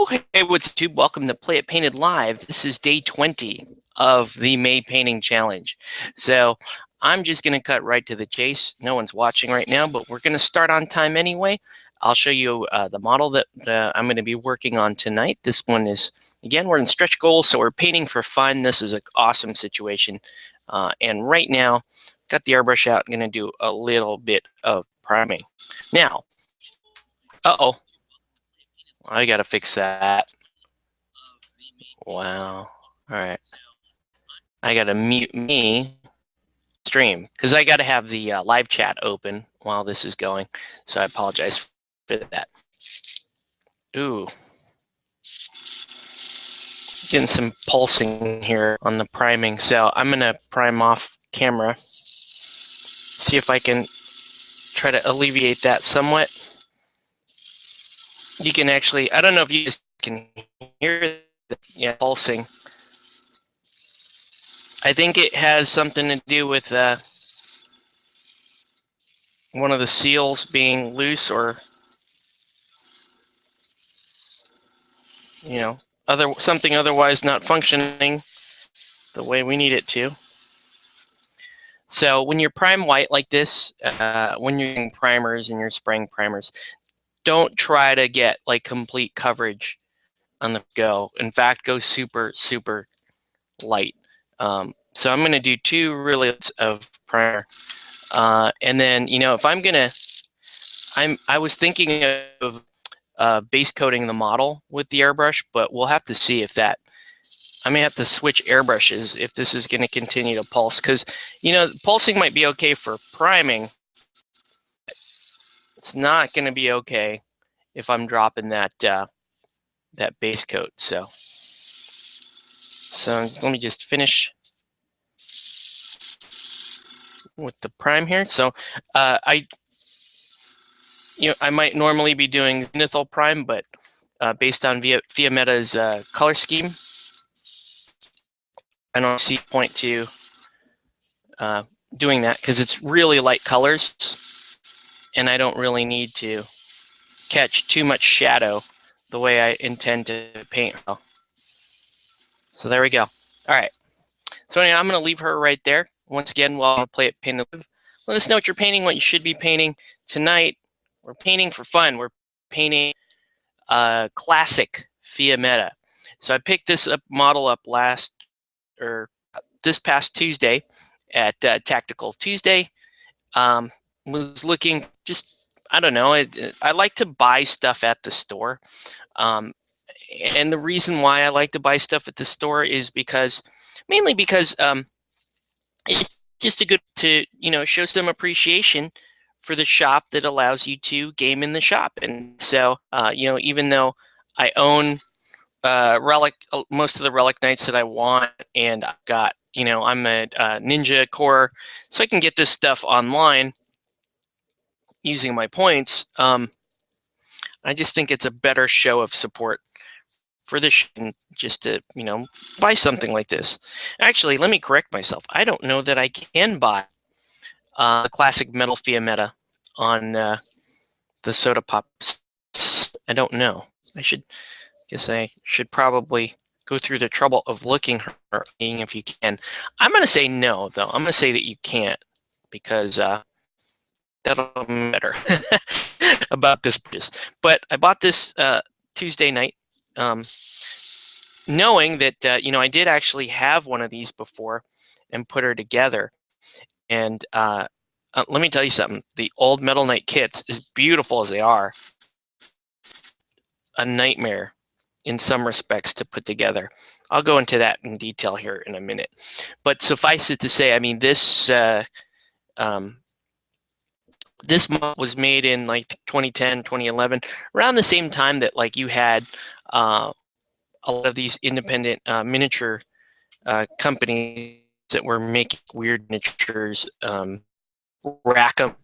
Hey, what's up, YouTube? Welcome to Play It Painted Live. This is day 20 of the May Painting Challenge. So I'm just going to cut right to the chase. No one's watching right now, but we're going to start on time anyway. I'll show you the model that I'm going to be working on tonight. This one is, again, we're in stretch goals, so we're painting for fun. This is an awesome situation. And right now, got the airbrush out. I'm going to do a little bit of priming. Now, uh-oh. I got to fix that. Wow. All right. I got to mute me stream because I got to have the live chat open while this is going. So I apologize for that. Ooh. Getting some pulsing here on the priming. So I'm going to prime off camera. See if I can try to alleviate that somewhat. You can actually, I don't know if you guys can hear the pulsing. I think it has something to do with one of the seals being loose, or something otherwise not functioning the way we need it to. So when you're prime white like this, when you're using primers and you're spraying primers, don't try to get like complete coverage on the go. In fact, go super, super light. So I'm going to do 2 rillets of primer. And then, if I'm going to, I was thinking of base coating the model with the airbrush, but we'll have to see if that, I may have to switch airbrushes if this is going to continue to pulse, because, pulsing might be okay for priming. It's not going to be okay if I'm dropping that that base coat. So let me just finish with the prime here. So I might normally be doing zenithal prime, but based on Fiametta's color scheme, I don't see a point to doing that because it's really light colors, and I don't really need to catch too much shadow the way I intend to paint. So there we go. All right. So anyway, I'm going to leave her right there. Once again, while I play it painted live, let us know what you're painting, what you should be painting. Tonight, we're painting for fun. We're painting classic Fiametta. So I picked this model up this past Tuesday at Tactical Tuesday. Was looking just, I don't know, I like to buy stuff at the store. And the reason why I like to buy stuff at the store is mainly because it's just a good to, show some appreciation for the shop that allows you to game in the shop. And so, even though I own most of the Relic Knights that I want, and I've got, I'm a Ninja Core, so I can get this stuff online using my points. I just think it's a better show of support for this, just to, buy something like this. Actually, let me correct myself. I don't know that I can buy a classic metal Fiametta on the Soda Pop. I don't know. I should probably go through the trouble of looking her, seeing if you can. I'm going to say no, though. I'm going to say that you can't, because that'll matter about this. But I bought this Tuesday night, knowing that I did actually have one of these before and put her together. And let me tell you something. The old Metal Knight kits, as beautiful as they are, a nightmare in some respects to put together. I'll go into that in detail here in a minute. But suffice it to say, I mean, this this model was made in like 2010, 2011, around the same time that like you had a lot of these independent miniature companies that were making weird miniatures, Rackham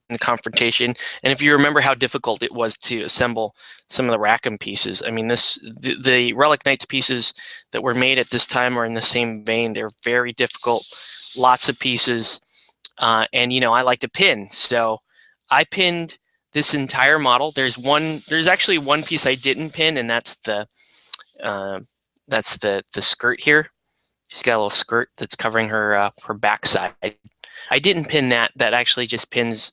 in the Confrontation. And if you remember how difficult it was to assemble some of the Rackham pieces, I mean, the Relic Knights pieces that were made at this time are in the same vein. They're very difficult, lots of pieces. And, I like to pin. So I pinned this entire model. There's actually one piece I didn't pin, and that's the skirt here. She's got a little skirt that's covering her backside. I didn't pin that. That actually just pins,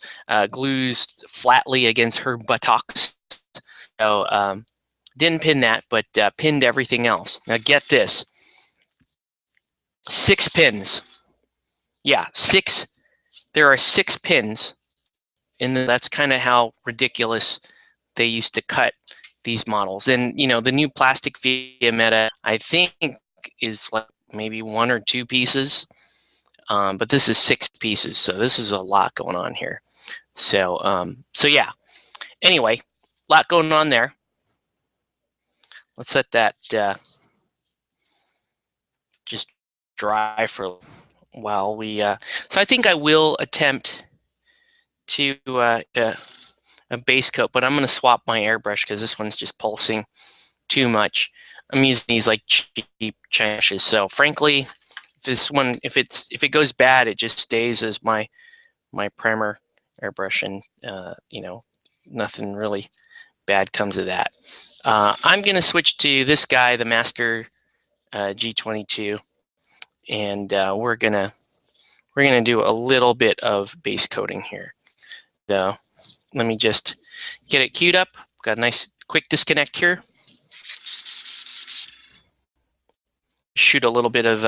glues flatly against her buttocks. So didn't pin that, but pinned everything else. Now get this. 6 pins. Yeah, 6. There are 6 pins. And that's kind of how ridiculous they used to cut these models. And, you know, the new plastic Fiametta, I think, is like maybe 1 or 2 pieces. But this is 6 pieces, so this is a lot going on here. So yeah. Anyway, a lot going on there. Let's let that just dry for a while. So I think I will attempt to a base coat, but I'm going to swap my airbrush because this one's just pulsing too much. I'm using these like cheap Chinashes. So frankly, this one, if it goes bad, it just stays as my primer airbrush, and you know, nothing really bad comes of that. I'm going to switch to this guy, the Master G22, and we're gonna do a little bit of base coating here. So let me just get it queued up. Got a nice quick disconnect here. Shoot a little bit of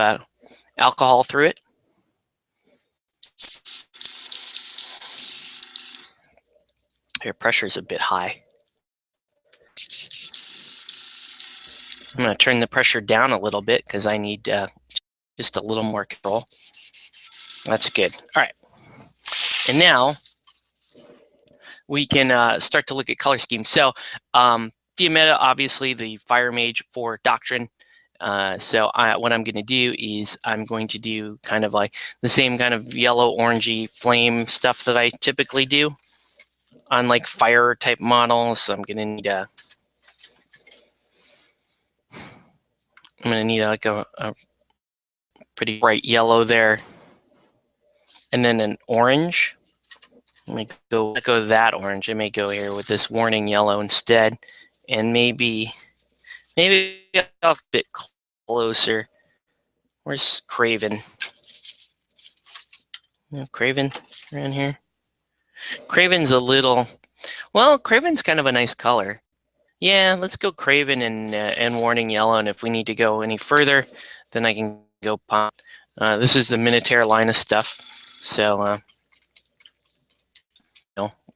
alcohol through it. Your pressure's a bit high. I'm going to turn the pressure down a little bit because I need just a little more control. That's good. All right. And now we can start to look at color schemes. So Fiametta, obviously the Fire Mage for Doctrine. So what I'm going to do is I'm going to do kind of like the same kind of yellow, orangey flame stuff that I typically do on like fire type models. So I'm going to need like a pretty bright yellow there, and then an orange. Let me go that orange. I may go here with this warning yellow instead, and maybe a bit closer. Where's Craven? Craven around here. Craven's a little, well, Craven's kind of a nice color. Yeah, let's go Craven and warning yellow, and if we need to go any further, then I can go pop. This is the Minotaur line of stuff, so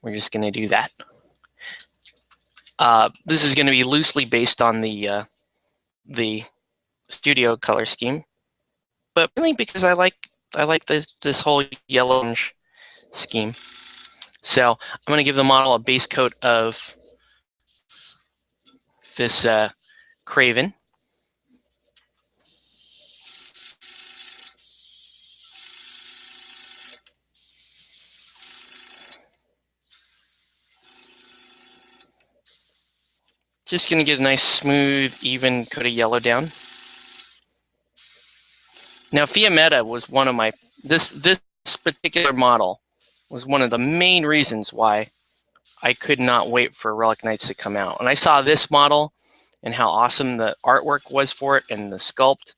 we're just going to do that. This is going to be loosely based on the studio color scheme, but really because I like this whole yellowish scheme. So I'm going to give the model a base coat of this Craven. Just going to get a nice, smooth, even coat of yellow down. Now, Fiametta was one of my, this particular model was one of the main reasons why I could not wait for Relic Knights to come out. When I saw this model and how awesome the artwork was for it and the sculpt,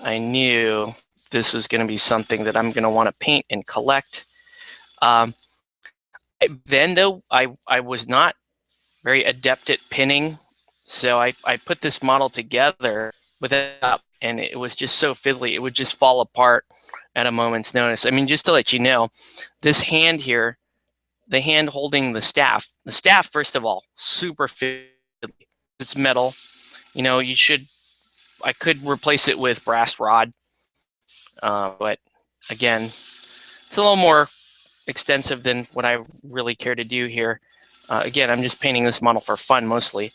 I knew this was going to be something that I'm going to want to paint and collect. Then, though, I was not very adept at pinning, so I put this model together with it up, and it was just so fiddly. It would just fall apart at a moment's notice. I mean, just to let you know, this hand here, the hand holding the staff, first of all, super fiddly. It's metal. You know, I could replace it with brass rod, but again, it's a little more extensive than what I really care to do here. Again, I'm just painting this model for fun mostly.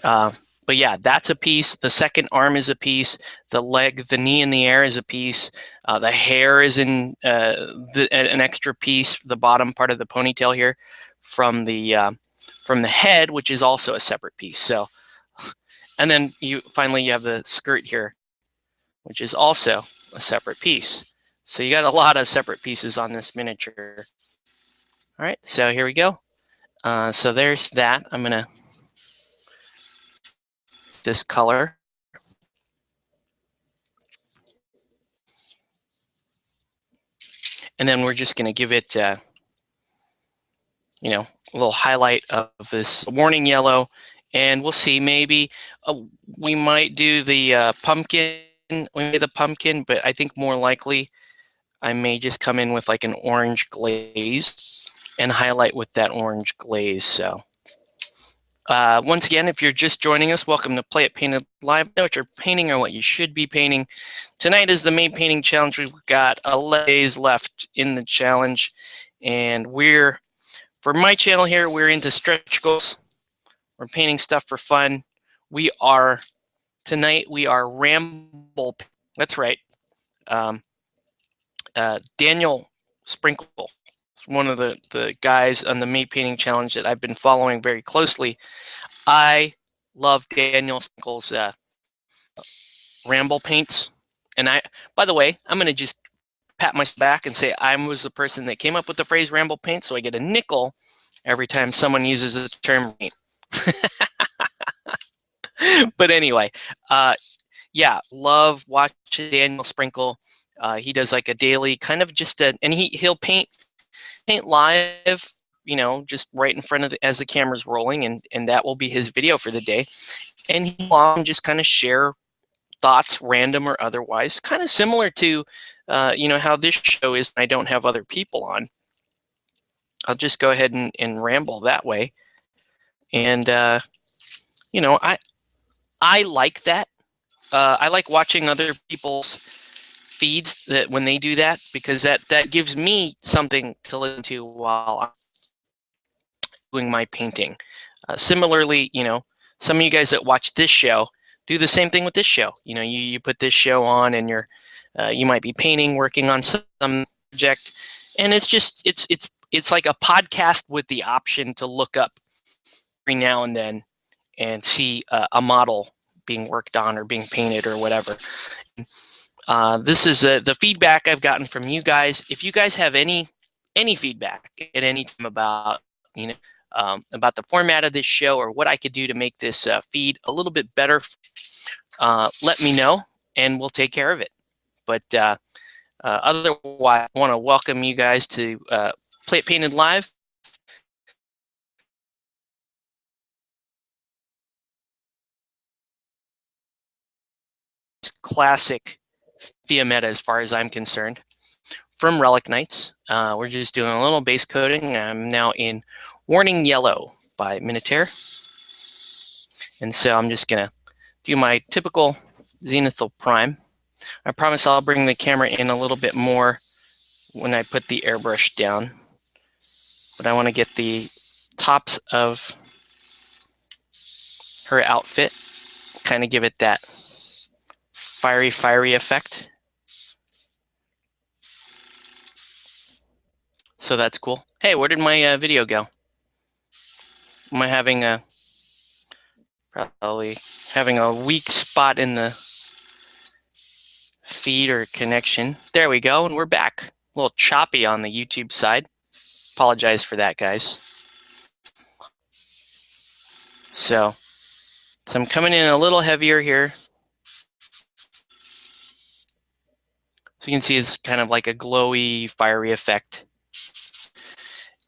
But yeah, that's a piece. The second arm is a piece. The leg, the knee in the air is a piece. The hair is in an extra piece. The bottom part of the ponytail here, from the head, which is also a separate piece. So, and then finally you have the skirt here, which is also a separate piece. So you got a lot of separate pieces on this miniature. All right, so here we go. So there's that. I'm gonna this color. And then we're just gonna give it, you know, a little highlight of this warning yellow. And we'll see, maybe we might do the pumpkin, but I think more likely I may just come in with like an orange glaze and highlight with that orange glaze. So once again, if you're just joining us, welcome to Play It Painted Live. Know what you're painting or what you should be painting. Tonight is the main painting challenge. We've got 11 days left in the challenge, and for my channel here, we're into stretch goals. We're painting stuff for fun. Tonight we are Ramble. That's right. Daniel Sprinkle, one of the guys on the May Painting Challenge that I've been following very closely. I love Daniel Sprinkle's Ramble paints. And by the way, I'm going to just pat myself back and say I was the person that came up with the phrase Ramble paint, so I get a nickel every time someone uses the term paint. But anyway, yeah, love watching Daniel Sprinkle. He does like a daily kind of and he'll paint live, you know, just right in front of as the camera's rolling, and that will be his video for the day. And he'll just kind of share thoughts, random or otherwise, kind of similar to, you know, how this show is. I don't have other people on. I'll just go ahead and ramble that way. And, you know, I like that. I like watching other people's feeds that when they do that, because that gives me something to listen to while I'm doing my painting. Similarly, you know, some of you guys that watch this show do the same thing with this show. You know, you put this show on and you might be painting, working on some project, and it's like a podcast with the option to look up every now and then and see a model being worked on or being painted or whatever. This is the feedback I've gotten from you guys. If you guys have any feedback at any time about, you know, about the format of this show or what I could do to make this feed a little bit better, let me know and we'll take care of it. But otherwise, I want to welcome you guys to Play It Painted Live. Classic Fiametta as far as I'm concerned from Relic Knights. We're just doing a little base coating. I'm now in Warning Yellow by Minotaur. And so I'm just going to do my typical zenithal prime. I promise I'll bring the camera in a little bit more when I put the airbrush down. But I want to get the tops of her outfit, kind of give it that fiery effect. So that's cool. Hey, where did my video go? Am I probably having a weak spot in the feed or connection? There we go, and we're back. A little choppy on the YouTube side. Apologize for that, guys. So I'm coming in a little heavier here. So you can see it's kind of like a glowy, fiery effect.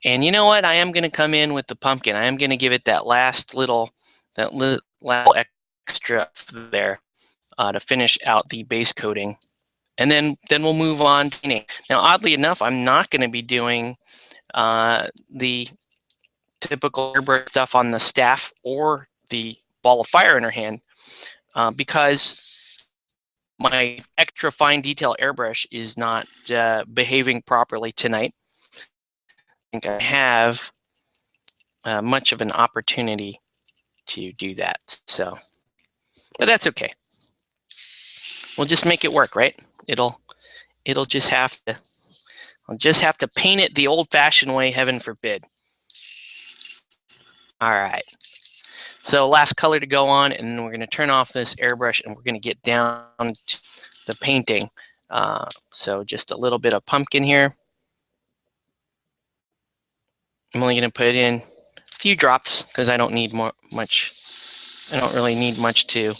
And you know what? I am going to come in with the pumpkin. I am going to give it that last little extra there to finish out the base coating. And then we'll move on to painting. Now, oddly enough, I'm not going to be doing the typical airbrush stuff on the staff or the ball of fire in her hand because my extra fine detail airbrush is not behaving properly tonight. I think I have much of an opportunity to do that. So, but that's okay. We'll just make it work, right? It'll just have to. I'll just have to paint it the old-fashioned way, heaven forbid. All right. So last color to go on, and then we're going to turn off this airbrush, and we're going to get down to the painting. So just a little bit of pumpkin here. I'm only going to put in a few drops because I don't need much. I don't really need much to